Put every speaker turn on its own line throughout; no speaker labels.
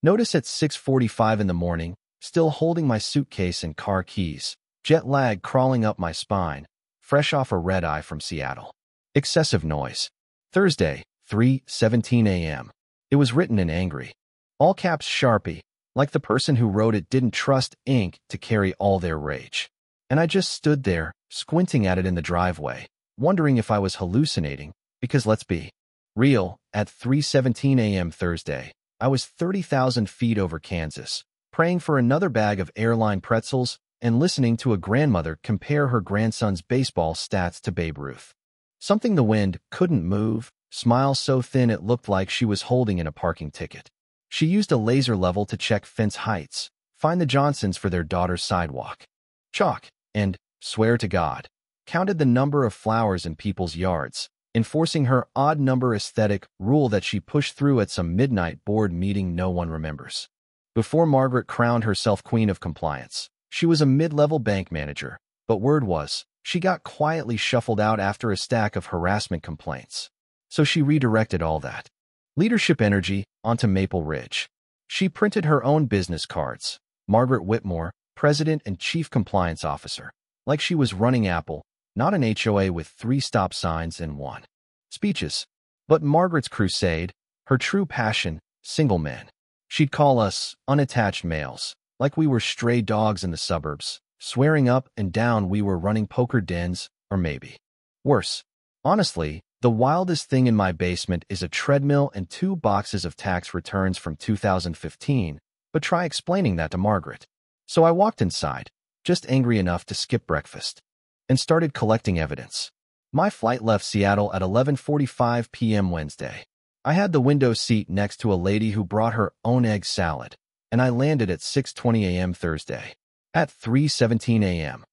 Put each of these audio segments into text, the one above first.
Notice at 6:45 in the morning, still holding my suitcase and car keys, jet lag crawling up my spine, fresh off a red-eye from Seattle. Excessive noise. Thursday, 3:17 a.m. It was written in angry, all caps Sharpie, like the person who wrote it didn't trust ink to carry all their rage. And I just stood there, squinting at it in the driveway, wondering if I was hallucinating, because let's be real, at 3:17 a.m. Thursday, I was 30,000 feet over Kansas, praying for another bag of airline pretzels and listening to a grandmother compare her grandson's baseball stats to Babe Ruth. Something the wind couldn't move, smile so thin it looked like she was holding in a parking ticket. She used a laser level to check fence heights, find the Johnsons for their daughter's sidewalk. Chalk, and, swear to God, counted the number of flowers in people's yards, enforcing her odd number aesthetic rule that she pushed through at some midnight board meeting no one remembers. Before Margaret crowned herself queen of compliance, she was a mid-level bank manager, but word was, she got quietly shuffled out after a stack of harassment complaints. So she redirected all that leadership energy onto Maple Ridge. She printed her own business cards, Margaret Whitmore, President and Chief Compliance Officer, like she was running Apple, not an HOA with 3 stop signs and 1 speeches. But Margaret's crusade, her true passion, single men. She'd call us unattached males, like we were stray dogs in the suburbs, swearing up and down we were running poker dens, or maybe worse. Honestly, the wildest thing in my basement is a treadmill and 2 boxes of tax returns from 2015, but try explaining that to Margaret. So I walked inside, just angry enough to skip breakfast, and started collecting evidence. My flight left Seattle at 11:45 p.m. Wednesday. I had the window seat next to a lady who brought her own egg salad, and I landed at 6:20 a.m. Thursday. At 3:17 a.m.,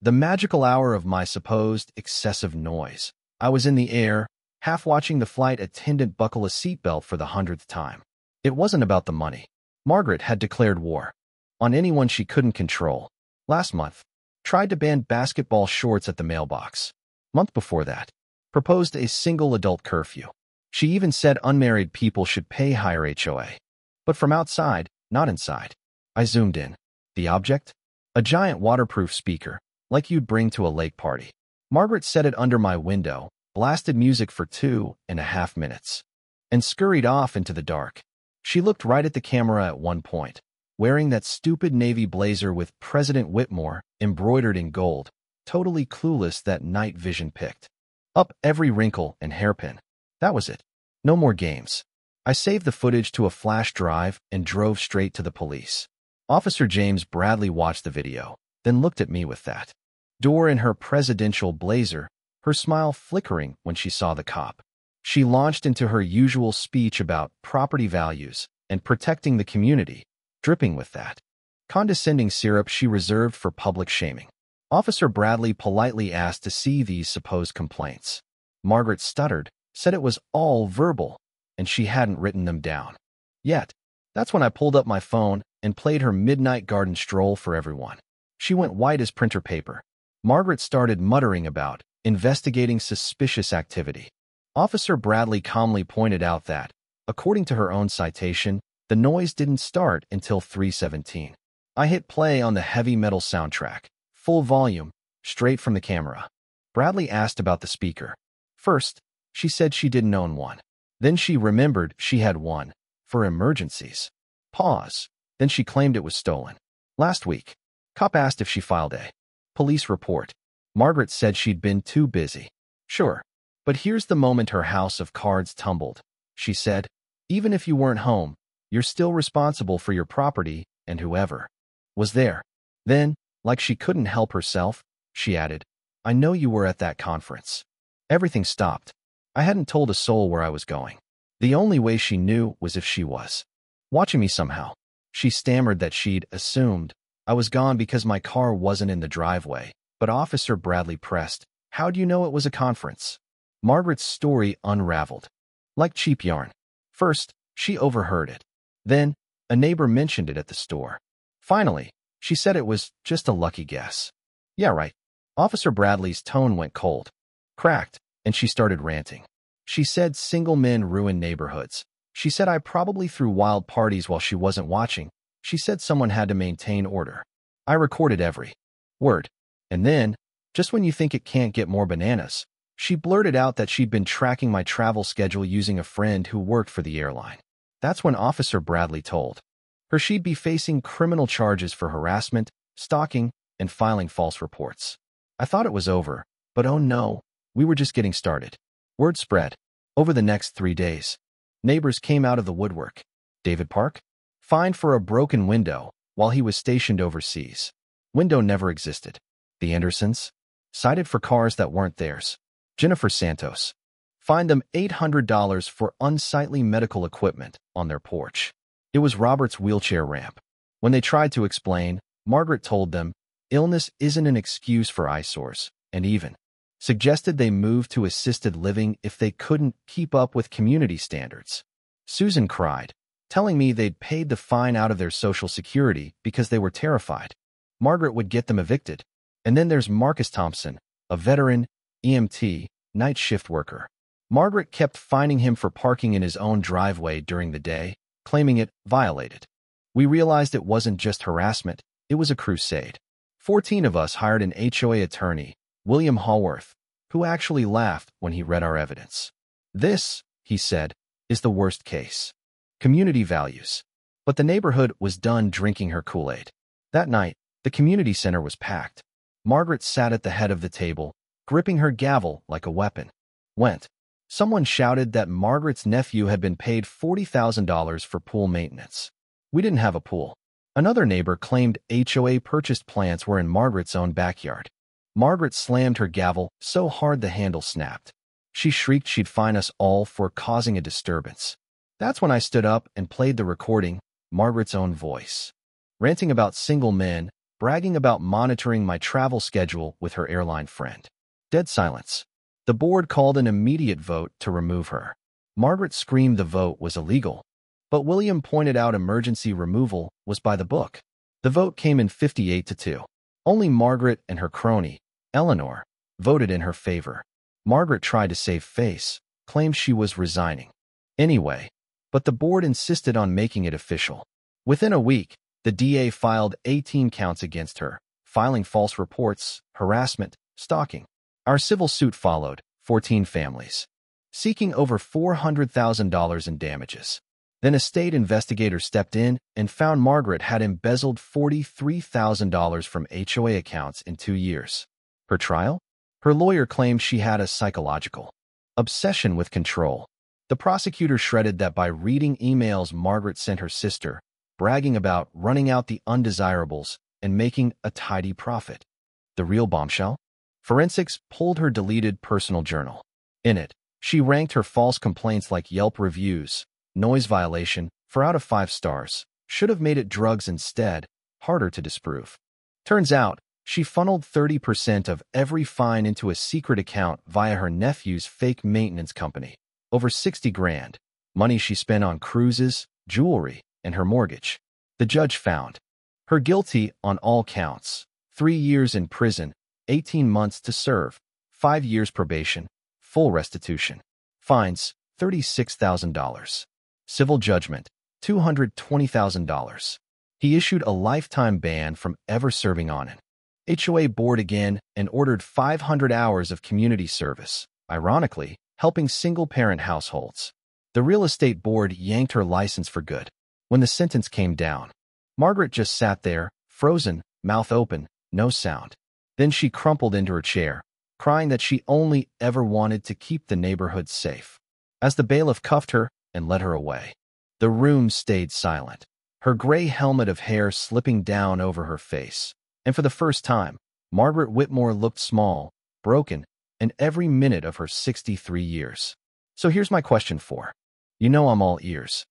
the magical hour of my supposed excessive noise, I was in the air, half watching the flight attendant buckle a seatbelt for the 100th time. It wasn't about the money. Margaret had declared war on anyone she couldn't control. Last month, tried to ban basketball shorts at the mailbox. Month before that, proposed a single adult curfew. She even said unmarried people should pay higher HOA. But from outside, not inside. I zoomed in. The object? A giant waterproof speaker, like you'd bring to a lake party. Margaret set it under my window, blasted music for 2.5 minutes, and scurried off into the dark. She looked right at the camera at one point, wearing that stupid navy blazer with President Whitmore embroidered in gold, totally clueless that night vision picked up every wrinkle and hairpin. That was it. No more games. I saved the footage to a flash drive and drove straight to the police. Officer James Bradley watched the video, then looked at me with that door in her presidential blazer, her smile flickering when she saw the cop. She launched into her usual speech about property values and protecting the community, dripping with that condescending syrup she reserved for public shaming. Officer Bradley politely asked to see these supposed complaints. Margaret stuttered, said it was all verbal, and she hadn't written them down yet. That's when I pulled up my phone and played her midnight garden stroll for everyone. She went white as printer paper. Margaret started muttering about investigating suspicious activity. Officer Bradley calmly pointed out that, according to her own citation, the noise didn't start until 3:17. I hit play on the heavy metal soundtrack, full volume, straight from the camera. Bradley asked about the speaker. First, she said she didn't own one. Then she remembered she had one, for emergencies. Pause. Then she claimed it was stolen. Last week, cop asked if she filed a police report. Margaret said she'd been too busy. Sure. But here's the moment her house of cards tumbled. She said, even if you weren't home, you're still responsible for your property and whoever was there. Then, like she couldn't help herself, she added, I know you were at that conference. Everything stopped. I hadn't told a soul where I was going. The only way she knew was if she was watching me somehow. She stammered that she'd assumed I was gone because my car wasn't in the driveway, but Officer Bradley pressed, how do you know it was a conference? Margaret's story unraveled like cheap yarn. First, she overheard it. Then, a neighbor mentioned it at the store. Finally, she said it was just a lucky guess. Yeah, right. Officer Bradley's tone went cold, cracked, and she started ranting. She said single men ruin neighborhoods, She said I probably threw wild parties while she wasn't watching. She said someone had to maintain order. I recorded every word. And then, just when you think it can't get more bananas, she blurted out that she'd been tracking my travel schedule using a friend who worked for the airline. That's when Officer Bradley told her she'd be facing criminal charges for harassment, stalking, and filing false reports. I thought it was over, but oh no, we were just getting started. Word spread. Over the next 3 days, neighbors came out of the woodwork. David Park? Fined for a broken window while he was stationed overseas. Window never existed. The Andersons? Cited for cars that weren't theirs. Jennifer Santos. Fined them $800 for unsightly medical equipment on their porch. It was Robert's wheelchair ramp. When they tried to explain, Margaret told them, illness isn't an excuse for eyesores, and even suggested they move to assisted living if they couldn't keep up with community standards. Susan cried, telling me they'd paid the fine out of their Social Security because they were terrified Margaret would get them evicted. And then there's Marcus Thompson, a veteran, EMT, night shift worker. Margaret kept fining him for parking in his own driveway during the day, claiming it violated. We realized it wasn't just harassment, it was a crusade. 14 of us hired an HOA attorney, William Hallworth, who actually laughed when he read our evidence. This, he said, is the worst case. Community values. But the neighborhood was done drinking her Kool-Aid. That night, the community center was packed. Margaret sat at the head of the table, gripping her gavel like a weapon. Someone shouted that Margaret's nephew had been paid $40,000 for pool maintenance. We didn't have a pool. Another neighbor claimed HOA purchased plants were in Margaret's own backyard. Margaret slammed her gavel so hard the handle snapped. She shrieked she'd fine us all for causing a disturbance. That's when I stood up and played the recording, Margaret's own voice, ranting about single men, bragging about monitoring my travel schedule with her airline friend. Dead silence. The board called an immediate vote to remove her. Margaret screamed the vote was illegal, but William pointed out emergency removal was by the book. The vote came in 58-2. Only Margaret and her crony, Eleanor, voted in her favor. Margaret tried to save face, claimed she was resigning. Anyway, but the board insisted on making it official. Within a week, the DA filed 18 counts against her, filing false reports, harassment, stalking. Our civil suit followed, 14 families, seeking over $400,000 in damages. Then a state investigator stepped in and found Margaret had embezzled $43,000 from HOA accounts in 2 years. Her trial? Her lawyer claimed she had a psychological obsession with control. The prosecutor shredded that by reading emails Margaret sent her sister, bragging about running out the undesirables and making a tidy profit. The real bombshell? Forensics pulled her deleted personal journal. In it, she ranked her false complaints like Yelp reviews, noise violation, 4 out of 5 stars, should have made it drugs instead, harder to disprove. Turns out, she funneled 30% of every fine into a secret account via her nephew's fake maintenance company. Over 60 grand, money she spent on cruises, jewelry, and her mortgage. The judge found her guilty on all counts. 3 years in prison, 18 months to serve, 5 years probation, full restitution. Fines, $36,000. Civil judgment, $220,000. He issued a lifetime ban from ever serving on it. HOA board again and ordered 500 hours of community service, ironically, helping single-parent households. The real estate board yanked her license for good. When the sentence came down, Margaret just sat there, frozen, mouth open, no sound. Then she crumpled into her chair, crying that she only ever wanted to keep the neighborhood safe. As the bailiff cuffed her and led her away, the room stayed silent, her gray helmet of hair slipping down over her face. And for the first time, Margaret Whitmore looked small, broken, in every minute of her 63 years. So here's my question for you. You know I'm all ears.